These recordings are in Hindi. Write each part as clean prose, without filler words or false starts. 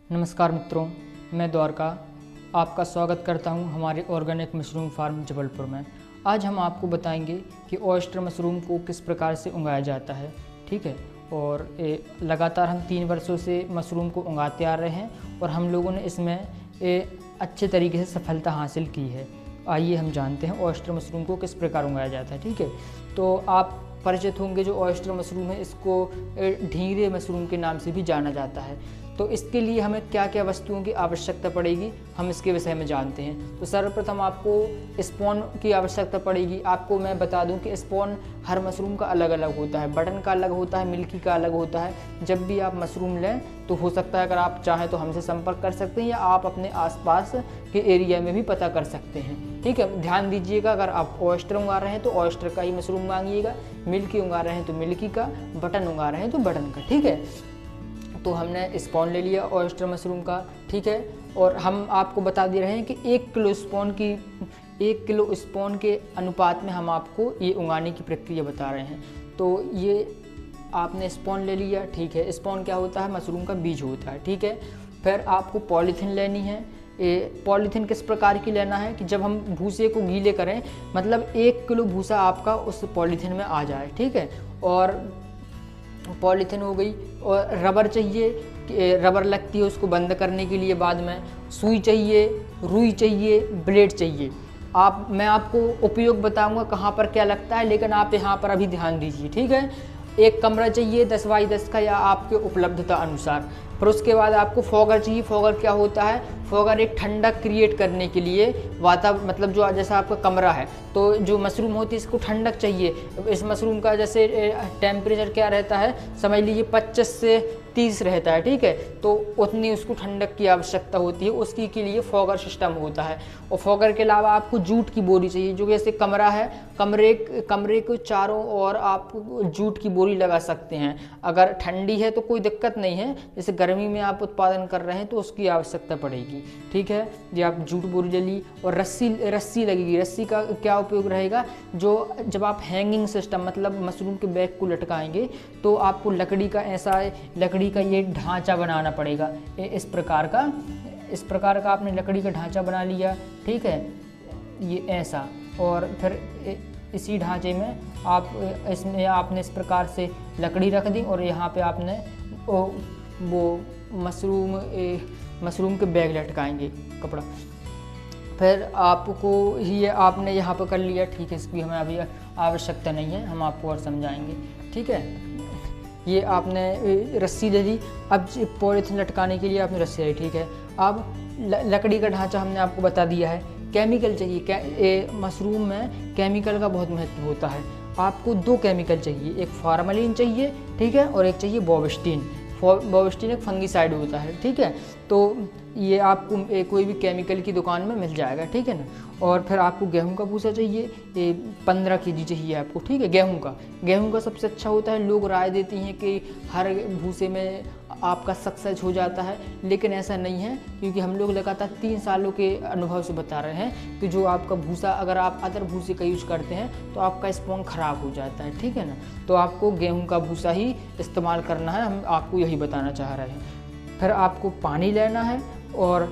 नमस्कार मित्रों, मैं द्वारका आपका स्वागत करता हूं हमारे ऑर्गेनिक मशरूम फार्म जबलपुर में। आज हम आपको बताएंगे कि ऑयस्टर मशरूम को किस प्रकार से उगाया जाता है। ठीक है, और लगातार हम 3 वर्षों से मशरूम को उगाते आ रहे हैं और हम लोगों ने इसमें अच्छे तरीके से सफलता हासिल की है। आइए हम जानते हैं ऑयस्टर मशरूम को किस प्रकार उगाया जाता है। ठीक है, तो आप परिचित होंगे जो ऑयस्टर मशरूम है, इसको ढींगरे मशरूम के नाम से भी जाना जाता है। तो इसके लिए हमें क्या क्या वस्तुओं की आवश्यकता पड़ेगी, हम इसके विषय में जानते हैं। तो सर्वप्रथम आपको स्पॉन की आवश्यकता पड़ेगी। आपको मैं बता दूं कि स्पॉन हर मशरूम का अलग अलग होता है, बटन का अलग होता है, मिल्की का अलग होता है। जब भी आप मशरूम लें तो हो सकता है, अगर आप चाहें तो हमसे संपर्क कर सकते हैं या आप अपने आसपास के एरिया में भी पता कर सकते हैं। ठीक है, ध्यान दीजिएगा, अगर आप ऑयस्टर उगा रहे हैं तो ऑयस्टर का ही मशरूम मांगिएगा, मिल्की उगा रहे हैं तो मिल्की का, बटन उगा रहे हैं तो बटन का। ठीक है, तो हमने स्पॉन ले लिया ऑयस्टर मशरूम का। ठीक है, और हम आपको बता दे रहे हैं कि 1 किलो स्पॉन के अनुपात में हम आपको ये उगाने की प्रक्रिया बता रहे हैं। तो ये आपने स्पॉन ले लिया। ठीक है, स्पॉन क्या होता है? मशरूम का बीज होता है। ठीक है, फिर आपको पॉलीथीन लेनी है। पॉलीथीन किस प्रकार की लेना है कि जब हम भूसे को गीले करें, मतलब 1 किलो भूसा आपका उस पॉलीथीन में आ जाए। ठीक है, और पॉलीथीन हो गई, और रबर चाहिए, रबर लगती है उसको बंद करने के लिए। बाद में सुई चाहिए, रुई चाहिए, ब्लेड चाहिए। मैं आपको उपयोग बताऊंगा कहाँ पर क्या लगता है, लेकिन आप यहाँ पर अभी ध्यान दीजिए। ठीक है, एक कमरा चाहिए 10 बाई 10 का, या आपके उपलब्धता अनुसार। फिर उसके बाद आपको फॉगर चाहिए। फॉगर क्या होता है? फॉगर एक ठंडक क्रिएट करने के लिए मतलब जो जैसा आपका कमरा है, तो जो मशरूम होती है इसको ठंडक चाहिए। इस मशरूम का जैसे टेम्परेचर क्या रहता है, समझ लीजिए 25 से 30 रहता है। ठीक है, तो उतनी उसको ठंडक की आवश्यकता होती है, उसकी के लिए फॉगर सिस्टम होता है। और फॉगर के अलावा आपको जूट की बोरी चाहिए। जो जैसे कमरा है, कमरे के चारों ओर आप जूट की बोरी लगा सकते हैं। अगर ठंडी है तो कोई दिक्कत नहीं है, जैसे गर्मी में आप उत्पादन कर रहे हैं तो उसकी आवश्यकता पड़ेगी। ठीक है, ये आप जूट बोरी ले ली, और रस्सी लगेगी। रस्सी का क्या उपयोग रहेगा? जो जब आप हैंगिंग सिस्टम, मतलब मशरूम के बैग को लटकाएंगे, तो आपको लकड़ी का ये ढांचा बनाना पड़ेगा। इस प्रकार का आपने लकड़ी का ढांचा बना लिया। ठीक है, ये ऐसा, और फिर इसी ढांचे में आपने इस प्रकार से लकड़ी रख दी, और यहाँ पे आपने वो मशरूम के बैग लटकाएंगे कपड़ा। फिर आपने यहाँ पर कर लिया। ठीक है, इसकी हमें अभी आवश्यकता नहीं है, हम आपको और समझाएंगे। ठीक है, ये आपने रस्सी ले ली। अब पॉलीथीन लटकाने के लिए आपने रस्सी ली। ठीक है, अब लकड़ी का ढांचा हमने आपको बता दिया है। केमिकल चाहिए। मशरूम में केमिकल का बहुत महत्व होता है। आपको 2 केमिकल चाहिए, एक फार्मलिन चाहिए, ठीक है, और एक चाहिए बोविस्टिन। बोविस्टिन एक फंगीसाइड होता है। ठीक है, तो ये आपको कोई भी केमिकल की दुकान में मिल जाएगा। ठीक है ना। और फिर आपको गेहूं का भूसा चाहिए, 15 kg चाहिए आपको। ठीक है, गेहूं का सबसे अच्छा होता है। लोग राय देती हैं कि हर भूसे में आपका सक्सेस हो जाता है, लेकिन ऐसा नहीं है, क्योंकि हम लोग लगातार 3 सालों के अनुभव से बता रहे हैं कि जो आपका भूसा, अगर आप अदर भूसे का यूज करते हैं तो आपका स्पॉन खराब हो जाता है। ठीक है ना, तो आपको गेहूं का भूसा ही इस्तेमाल करना है, हम आपको यही बताना चाह रहे हैं। फिर आपको पानी लेना है, और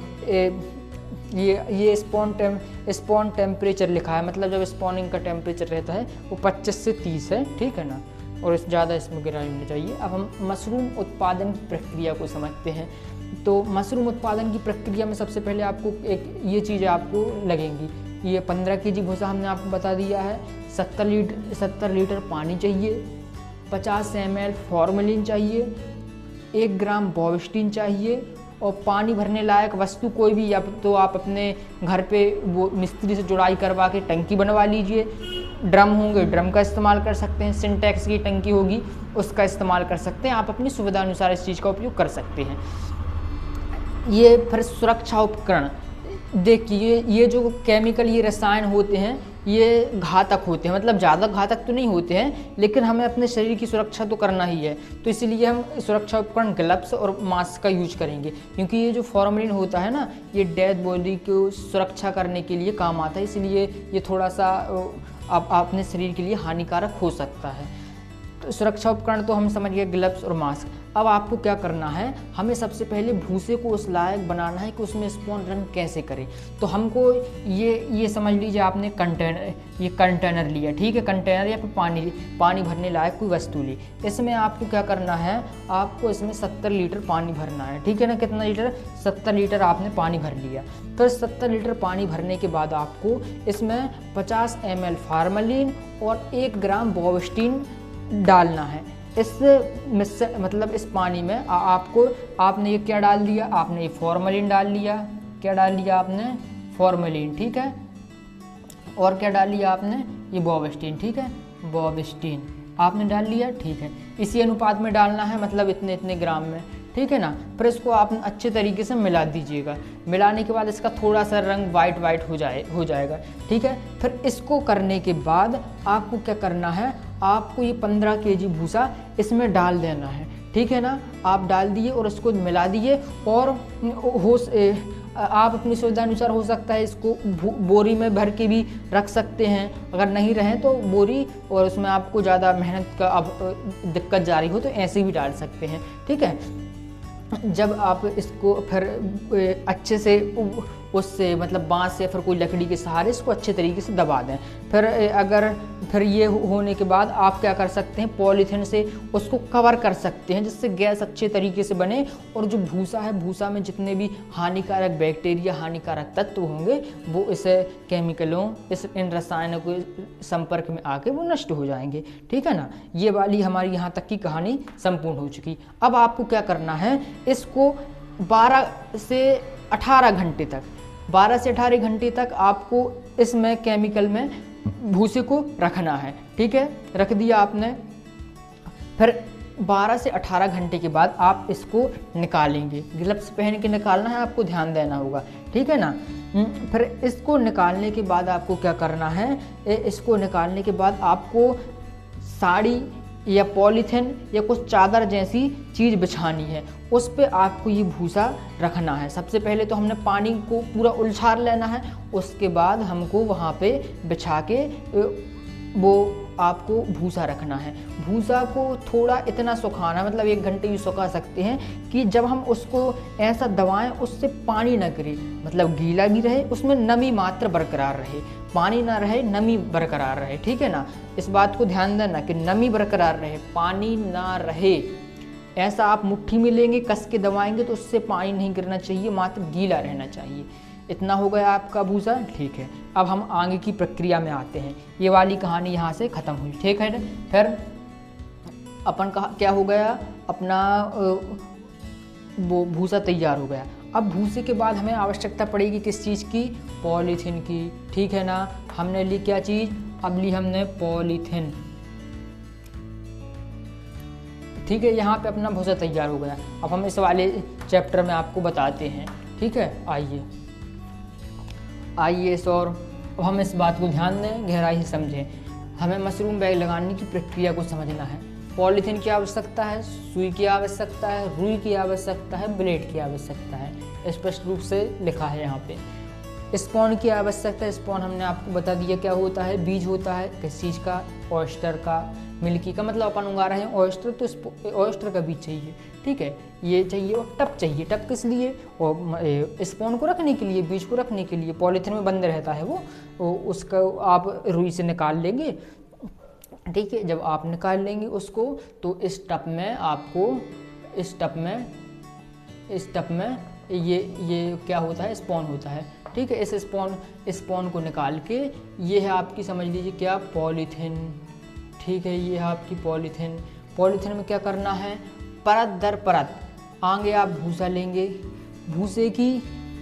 ये स्पॉन टेम्परेचर लिखा है, मतलब जब स्पॉनिंग का टेम्परेचर रहता है वो 25 से 30 है। ठीक है ना, और ज़्यादा इसमें गिरानी नहीं चाहिए। अब हम मशरूम उत्पादन की प्रक्रिया को समझते हैं। तो मशरूम उत्पादन की प्रक्रिया में सबसे पहले आपको ये चीज़ें आपको लगेंगी। ये 15 kg भूसा हमने आपको बता दिया है। 70 लीटर पानी चाहिए, 50 ml फॉर्मलिन चाहिए, 1 ग्राम बोविस्टिन चाहिए, और पानी भरने लायक वस्तु कोई भी, या तो आप अपने घर पे वो मिस्त्री से जुड़ाई करवा के टंकी बनवा लीजिए। ड्रम होंगे, ड्रम का इस्तेमाल कर सकते हैं। सिंटेक्स की टंकी होगी, उसका इस्तेमाल कर सकते हैं। आप अपनी सुविधा अनुसार इस चीज़ का उपयोग कर सकते हैं। ये फिर सुरक्षा उपकरण देखिए, ये जो केमिकल, ये रसायन होते हैं, ये घातक होते हैं, मतलब ज़्यादा घातक तो नहीं होते हैं, लेकिन हमें अपने शरीर की सुरक्षा तो करना ही है। तो इसलिए हम सुरक्षा उपकरण, ग्लव्स और मास्क का यूज करेंगे, क्योंकि ये जो फॉर्मलिन होता है ना, ये डेड बॉडी को सुरक्षा करने के लिए काम आता है। इसलिए ये थोड़ा सा अपने शरीर के लिए हानिकारक हो सकता है। तो सुरक्षा उपकरण तो हम समझ गए, ग्लव्स और मास्क। अब आपको क्या करना है, हमें सबसे पहले भूसे को उस लायक बनाना है कि उसमें स्पॉन रन कैसे करें। तो हमको ये समझ लीजिए आपने कंटेनर लिया, ठीक है, कंटेनर या फिर पानी भरने लायक कोई वस्तु ली। इसमें आपको क्या करना है, आपको इसमें 70 लीटर पानी भरना है, ठीक है ना। कितना लीटर? 70 लीटर आपने पानी भर लिया। फिर 70 लीटर पानी भरने के बाद आपको इसमें 50 ml फार्मेलिन और 1 ग्राम बोवेस्टीन डालना है। इस पानी में आपने ये क्या डाल दिया, आपने ये फॉर्मेलिन डाल लिया। क्या डाल लिया आपने? फॉर्मेलिन, ठीक है। और क्या डाल लिया आपने? ये बोवेस्टीन, ठीक है, बोवेस्टीन आपने डाल लिया, ठीक है। इसी अनुपात में डालना है, मतलब इतने इतने ग्राम में, ठीक है ना। फिर इसको आप अच्छे तरीके से मिला दीजिएगा। मिलाने के बाद इसका थोड़ा सा रंग वाइट हो जाएगा, ठीक है। फिर इसको करने के बाद आपको क्या करना है, आपको ये 15 kg भूसा इसमें डाल देना है, ठीक है ना। आप डाल दिए और इसको मिला दिए। और आप अपनी सुविधा अनुसार हो सकता है इसको बोरी में भर के भी रख सकते हैं, अगर नहीं रहे तो बोरी, और उसमें आपको ज़्यादा मेहनत का अब दिक्कत जारी हो तो ऐसे भी डाल सकते हैं, ठीक है। जब आप इसको फिर अच्छे से उससे मतलब बांस या फिर कोई लकड़ी के सहारे इसको अच्छे तरीके से दबा दें। फिर ये होने के बाद आप क्या कर सकते हैं, पॉलीथीन से उसको कवर कर सकते हैं जिससे गैस अच्छे तरीके से बने। और जो भूसा है, भूसा में जितने भी हानिकारक बैक्टीरिया, हानिकारक तत्व होंगे वो इस केमिकलों, इन रसायनों के संपर्क में आके वो नष्ट हो जाएंगे, ठीक है ना। ये वाली हमारी यहाँ तक की कहानी संपूर्ण हो चुकी। अब आपको क्या करना है, इसको 12 से 18 घंटे तक 12 से 18 घंटे तक आपको इसमें केमिकल में भूसे को रखना है, ठीक है। रख दिया आपने। फिर 12 से 18 घंटे के बाद आप इसको निकालेंगे। ग्लव्स पहन के निकालना है, आपको ध्यान देना होगा, ठीक है ना। फिर इसको निकालने के बाद आपको क्या करना है, इसको निकालने के बाद आपको साड़ी या पॉलीथिन या कुछ चादर जैसी चीज़ बिछानी है, उस पे आपको ये भूसा रखना है। सबसे पहले तो हमने पानी को पूरा उलझार लेना है, उसके बाद हमको वहाँ पे बिछा के वो आपको भूसा रखना है। भूसा को थोड़ा इतना सुखाना, मतलब 1 घंटे भी सुखा सकते हैं कि जब हम उसको ऐसा दबाएं उससे पानी ना गिरे, मतलब गीला भी रहे, उसमें नमी मात्र बरकरार रहे, पानी ना रहे, नमी बरकरार रहे, ठीक है ना। इस बात को ध्यान देना कि नमी बरकरार रहे, पानी ना रहे। ऐसा आप मुट्ठी में लेंगे, कस के दबाएंगे तो उससे पानी नहीं गिरना चाहिए, मात्र गीला रहना चाहिए। इतना हो गया आपका भूसा, ठीक है। अब हम आगे की प्रक्रिया में आते हैं। ये वाली कहानी यहाँ से ख़त्म हुई, ठीक है। फिर अपन का क्या हो गया, अपना वो भूसा तैयार हो गया। अब भूसे के बाद हमें आवश्यकता पड़ेगी किस चीज़ की, पॉलीथीन की, ठीक है ना। हमने ली क्या चीज़, अब ली हमने पॉलीथीन, ठीक है। यहाँ पे अपना भूसा तैयार हो गया। अब हम इस वाले चैप्टर में आपको बताते हैं, ठीक है। आइए इस और हम इस बात को ध्यान दें, गहराई से समझें। हमें मशरूम बैग लगाने की प्रक्रिया को समझना है। पॉलीथीन की आवश्यकता है, सुई की आवश्यकता है, रुई की आवश्यकता है, ब्लेड की आवश्यकता है, स्पष्ट रूप से लिखा है यहाँ पे। स्पॉन की आवश्यकता है। स्पॉन हमने आपको बता दिया क्या होता है, बीज होता है किस चीज़ का, ऑयस्टर का, मिल्की का, मतलब अपन उगा रहे हैं ऑयस्टर तो ऑयस्टर का बीज चाहिए, ठीक है, ये चाहिए। और टप चाहिए। टप किस लिए, और स्पॉन को रखने के लिए, बीज को रखने के लिए। पॉलीथीन में बंद रहता है वो उसका आप रुई से निकाल लेंगे, ठीक है। जब आप निकाल लेंगे उसको तो इस टप में ये क्या होता है, स्पॉन होता है, ठीक है। इस स्पॉन को निकाल के ये है आपकी, समझ लीजिए क्या, पॉलीथीन, ठीक है। ये है आपकी पॉलीथीन। पॉलीथीन में क्या करना है, परत दर परत आगे आप भूसा लेंगे। भूसे की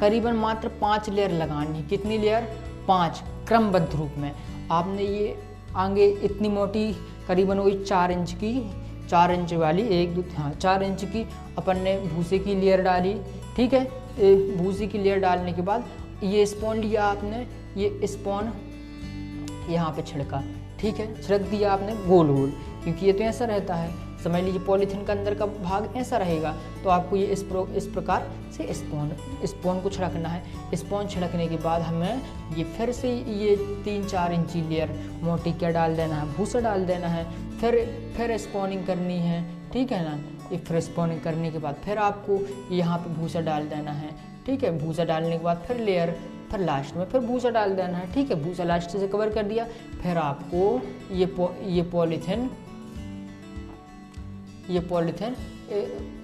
करीबन मात्र 5 लेयर लगानी है। कितनी लेयर, 5, क्रमबद्ध रूप में। आपने ये आगे इतनी मोटी करीबन वही 4 इंच की, 4 इंच वाली 4 इंच की अपन ने भूसे की लेयर डाली, ठीक है। भूसे की लेयर डालने के बाद ये स्पॉन लिया आपने, ये स्पॉन यहाँ पे छिड़का, ठीक है। छिड़क दिया आपने गोल गोल, क्योंकि ये तो ऐसा रहता है, समझ लीजिए पॉलीथीन का अंदर का भाग ऐसा रहेगा, तो आपको ये इस प्रकार से स्पॉन को छिड़कना है। स्पॉन छिड़कने के बाद हमें ये फिर से ये 3-4 इंची लेयर मोटी क्या डाल देना है, भूसा डाल देना है। फिर स्पॉनिंग करनी है, ठीक है ना। ये फिर स्पॉनिंग करने के बाद फिर आपको यहाँ पे भूसा डाल देना है, ठीक है। भूसा डालने के बाद फिर लेयर, फिर लास्ट में फिर भूसा डाल देना है, ठीक है। भूसा लास्ट से कवर कर दिया, फिर आपको ये पॉलीथिन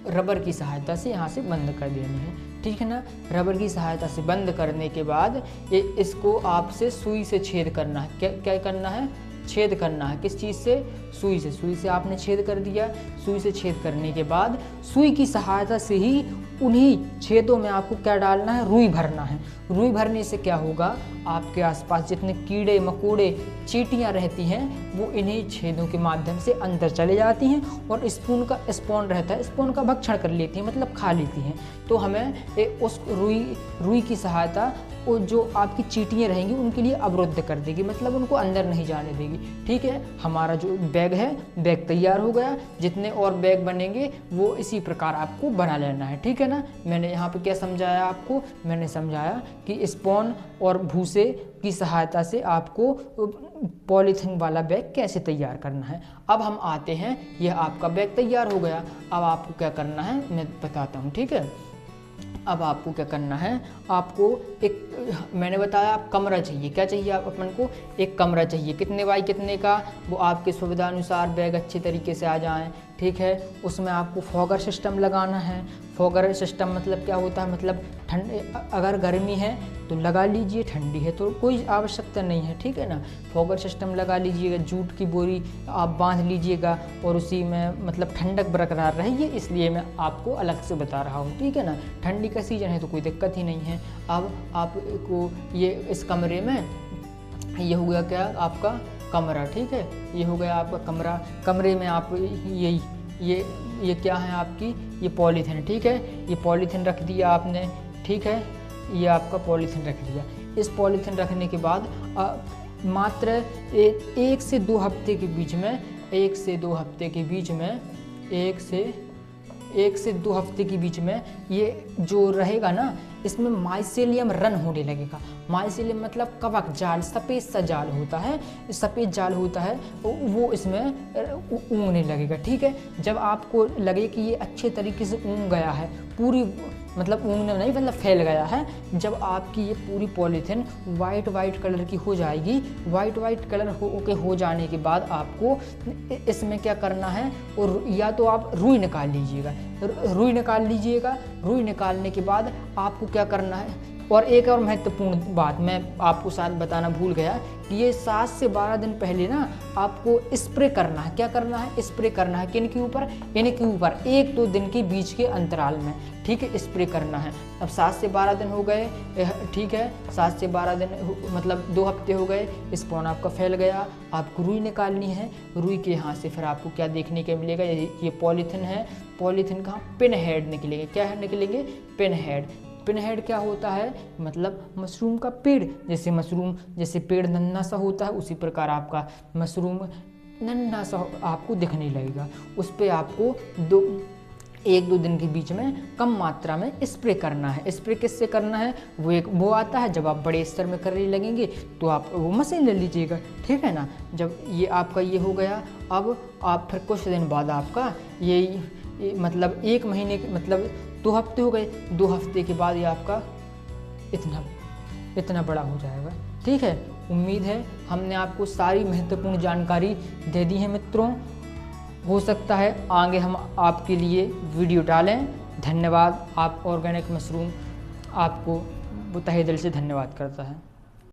रबर की सहायता से यहाँ से बंद कर देनी है, ठीक है ना। रबर की सहायता से बंद करने के बाद इसको आपसे सुई से छेद करना है। क्या करना है? छेद करना है। किस चीज़ से? सुई से। सुई से आपने छेद कर दिया। सुई से छेद करने के बाद सुई की सहायता से ही उन्हीं छेदों में आपको क्या डालना है? रुई भरना है। रुई भरने से क्या होगा, आपके आसपास जितने कीड़े मकोड़े चींटियाँ रहती हैं वो इन्हीं छेदों के माध्यम से अंदर चले जाती हैं और स्पॉन रहता है, स्पॉन का भक्षण कर लेती हैं, मतलब खा लेती हैं। तो हमें उस रुई की सहायता वो जो आपकी चींटियाँ रहेंगी उनके लिए अवरुद्ध कर देगी, मतलब उनको अंदर नहीं जाने देगी, ठीक है। हमारा जो बैग है, बैग तैयार हो गया। जितने और बैग बनेंगे वो इसी प्रकार आपको बना लेना है, ठीक है ना। मैंने यहाँ पे क्या समझाया आपको? मैंने समझाया कि स्पॉन और भूसे की सहायता से आपको पॉलीथिन वाला बैग कैसे तैयार करना है। अब हम आते हैं, यह आपका बैग तैयार हो गया। अब आपको क्या करना है मैं बताता हूँ, ठीक है। अब आपको क्या करना है, आपको एक, मैंने बताया आप कमरा चाहिए। क्या चाहिए आप अपन को? एक कमरा चाहिए। कितने बाई कितने का? वो आपके सुविधा अनुसार बैग अच्छे तरीके से आ जाएं, ठीक है। उसमें आपको फॉगर सिस्टम लगाना है। फॉगर सिस्टम मतलब क्या होता है? मतलब ठंड, अगर गर्मी है तो लगा लीजिए, ठंडी है तो कोई आवश्यकता नहीं है, ठीक है ना। फॉगर सिस्टम लगा लीजिएगा, जूट की बोरी आप बांध लीजिएगा और उसी में मतलब ठंडक बरकरार रहेगी, इसलिए मैं आपको अलग से बता रहा हूँ, ठीक है ना। ठंडी का सीजन है तो कोई दिक्कत ही नहीं है। अब आपको ये इस कमरे में ये हो गया क्या आपका कमरा, ठीक है। ये हो गया आपका कमरा। कमरे में आप ये क्या है आपकी? ये पॉलीथिन, ठीक है। ये पॉलीथिन रख दिया आपने, ठीक है। ये आपका पॉलीथिन रख दिया। इस पॉलीथिन रखने के बाद मात्र 1 से 2 हफ्ते के बीच में 1 से 2 हफ्ते के बीच में 1 से 2 हफ्ते के बीच में ये जो रहेगा ना, इसमें माइसेलियम रन होने लगेगा। माइसेलियम मतलब कवक जाल, सफ़ेद सा जाल होता है, सफ़ेद जाल होता है, वो इसमें ऊँगने लगेगा, ठीक है। जब आपको लगे कि ये अच्छे तरीके से ऊँग गया है, पूरी मतलब ऊँगने नहीं मतलब फैल गया है, जब आपकी ये पूरी पॉलीथिन वाइट कलर की हो जाएगी, वाइट कलर हो जाने के बाद आपको इसमें क्या करना है, और या तो आप रुई निकाल लीजिएगा। रुई निकालने के बाद आपको क्या करना है। और एक और महत्वपूर्ण बात मैं आपको शायद बताना भूल गया कि ये 7 से 12 दिन पहले ना आपको स्प्रे करना है। क्या करना है? स्प्रे करना है। किन के ऊपर? इनके ऊपर 1-2 दिन के बीच के अंतराल में, ठीक है, स्प्रे करना है। अब 7 से 12 दिन हो गए, ठीक है। 7 से 12 दिन मतलब 2 हफ्ते हो गए, स्पॉन आपका फैल गया। आपको रुई निकालनी है। रुई के यहाँ से फिर आपको क्या देखने के मिलेगा? ये पॉलीथिन है। पॉलीथिन का पिन हेड निकलेंगे। क्या निकलेंगे? Pin head. पिन हेड क्या होता है? मतलब मशरूम का पेड़। जैसे पेड़ नन्हा सा होता है, उसी प्रकार आपका मशरूम नन्हा सा आपको दिखने लगेगा। उस पर आपको 1-2 दिन के बीच में कम मात्रा में स्प्रे करना है। स्प्रे किससे करना है? वो आता है, जब आप बड़े स्तर में करने लगेंगे तो आप वो मशीन ले लीजिएगा, ठीक है ना। जब ये आपका ये हो गया, अब आप फिर कुछ दिन बाद आपका ये मतलब 1 महीने के मतलब 2 हफ्ते हो गए। 2 हफ्ते के बाद ये आपका इतना बड़ा हो जाएगा, ठीक है। उम्मीद है हमने आपको सारी महत्वपूर्ण जानकारी दे दी है मित्रों। हो सकता है आगे हम आपके लिए वीडियो डालें। धन्यवाद। आप ऑर्गेनिक मशरूम आपको तहे दिल से धन्यवाद करता है।